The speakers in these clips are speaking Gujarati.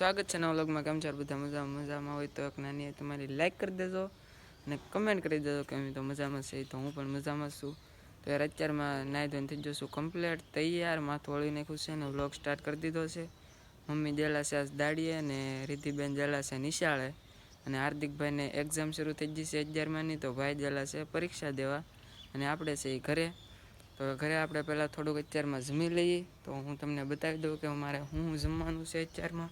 સ્વાગત છે નવા વ્લોગમાં. કેમ છો બધા? મજામાં હોય તો એક નાની તમારી લાઈક કરી દેજો અને કમેન્ટ કરી દેજો કે અમે તો મજામાં છે. તો હું પણ મજામાં છું. તો યાર અત્યારમાં નાહી ધોઈને થઈ જશું કમ્પ્લીટ તૈયાર, માથું વળી નાખ્યું છે અને વ્લોગ સ્ટાર્ટ કરી દીધો છે. મમ્મી ગયેલા છે આજ દાડીએ અને રિદ્ધિબેન ગયેલા છે નિશાળે, અને હાર્દિકભાઈને એક્ઝામ શરૂ થઈ ગઈ છે 11માની, તો ભાઈ ગયેલા છે પરીક્ષા દેવા અને આપણે છે એ ઘરે. તો ઘરે આપણે પહેલાં થોડુંક અત્યારમાં જમી લઈએ. તો હું તમને બતાવી દઉં કે અમારે શું જમવાનું છે અત્યારમાં.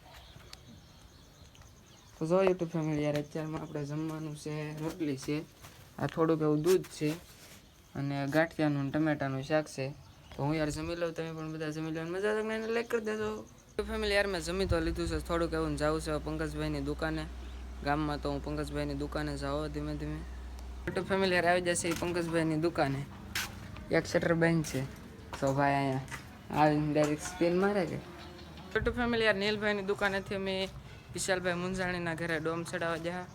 તો જો યુટ્યુબ ફેમિલી યાર, અત્યારમાં આપણે જમવાનું છે રોટલી છે, આ થોડુંક એવું દૂધ છે અને ગાંઠિયાનું ટમેટાનું શાક છે. તો હું યાર જમી લઉં, તમે પણ બધા જમી લો. મજા આવે એને લાઈક કરી દેજો. યુટ્યુબ ફેમિલી યાર મેં જમી તો લીધું છે, થોડુંક એવું જવું છે પંકજભાઈની દુકાને ગામમાં. તો હું પંકજભાઈની દુકાને જાઉં ધીમે ધીમે. યુટ્યુબ ફેમિલી યાર આવી જશે પંકજભાઈની દુકાને, એક શટર બેન્ચ છે. તો ભાઈ અહીંયા આવીને ડાયરેક્ટ સ્પિન મારે કે. યુટ્યુબ ફેમિલી યાર નીલભાઈની દુકાનેથી અમે વિશાલભાઈ મુંજાણીના ઘરે ડોમ ચડાવવા ગયા.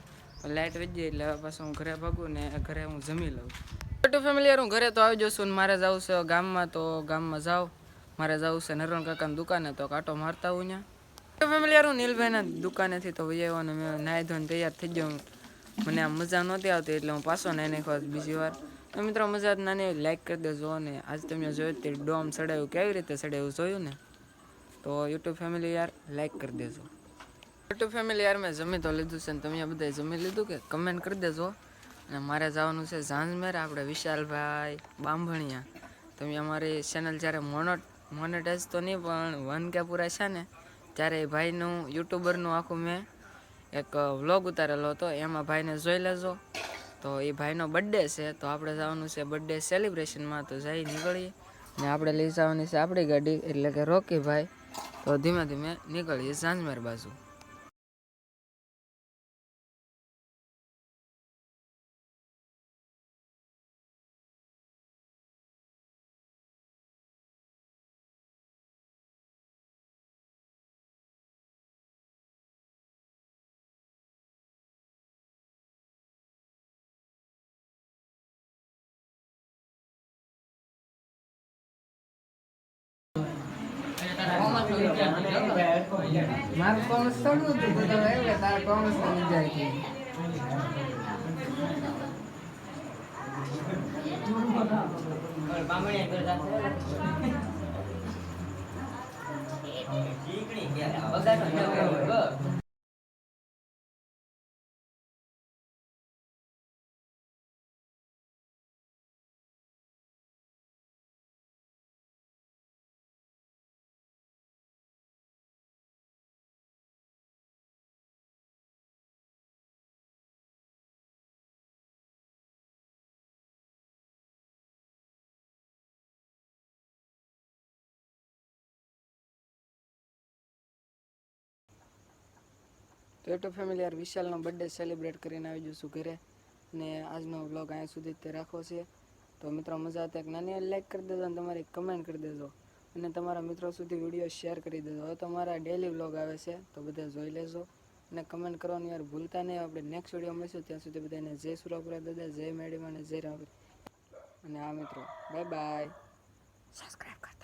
લાઇટ વધી ગઈ એટલે હવે પાછું હું ઘરે ભાગું ને ઘરે હું જમી લઉં. યુટ્યુબ ફેમિલી યાર હું ઘરે તો આવી જશું ને મારે જવું છે ગામમાં. તો ગામમાં જાઉં, મારે જવું છે નરણ કાકાની દુકાને, તો કાંટો મારતા હું ત્યાં. યુટ્યુબ ફેમિલી યાર હું નીલભાઈના દુકાનેથી તો વૈયાવો ને મેં નાહી ધોઈને તૈયાર થઈ ગયો. મને આમ મજા નહોતી આવતી એટલે હું પાછો નાહી નાખ્યો બીજી વાર. તો મિત્રો મજા નાની લાઈક કરી દેજો. અને આજે તમે જોયું તે ડોમ ચડાવ્યું કેવી રીતે ચડાવ્યું જોયું ને, તો યુટ્યુબ ફેમિલી યાર લાઈક કરી દેજો. યુટ્યુબ ફેમિલી યાર મેં જમી તો લીધું છે ને તમે બધાએ જમી લીધું કે કમેન્ટ કરી દેજો. અને મારે જવાનું છે ઝાંઝમેર, આપણે વિશાલભાઈ બાંભણિયા. તમે અમારી ચેનલ જ્યારે મોનેટાઈઝ તો નહીં પણ 1K પૂરા છે ને, ત્યારે એ ભાઈનું યુટ્યુબરનું આખું મેં એક વ્લોગ ઉતારેલો હતો, એમાં ભાઈને જોઈ લેજો. તો એ ભાઈનો બર્થડે છે, તો આપણે જવાનું છે બર્થડે સેલિબ્રેશનમાં. તો જઈ નીકળીએ ને આપણે લઈ જવાની છે આપણી ગાડી, એટલે કે રોકીભાઈ. તો ધીમે ધીમે નીકળીએ ઝાંઝમેર બાજુ. મારું કોમર્સ થોડું હતું, તો એટલે તારા કોમર્સ વિદ્યાર્થી. તો યુટ્યુબ ફેમિલી યાર વિશાલનો બર્થડે સેલિબ્રેટ કરીને આવી જશું ઘરે, અને આજનો વ્લોગ અહીંયા સુધી તે રાખવો છે. તો મિત્રો મજા આવતા એક નાની લાઈક કરી દેજો અને તમારી કમેન્ટ કરી દેજો, અને તમારા મિત્રો સુધી વિડીયો શેર કરી દેજો. હવે તમારા ડેલી વ્લોગ આવે છે તો બધા જોઈ લેજો અને કમેન્ટ કરવાનું યાર ભૂલતા નહીં. આપણે નેક્સ્ટ વિડીયો મળીશું, ત્યાં સુધી બધાને જય સુરાપુરા દાદા, જય મેડીમાં અને જય રામ. અને હા મિત્રો, બાય બાય. સબસ્ક્રાઈબ કરો.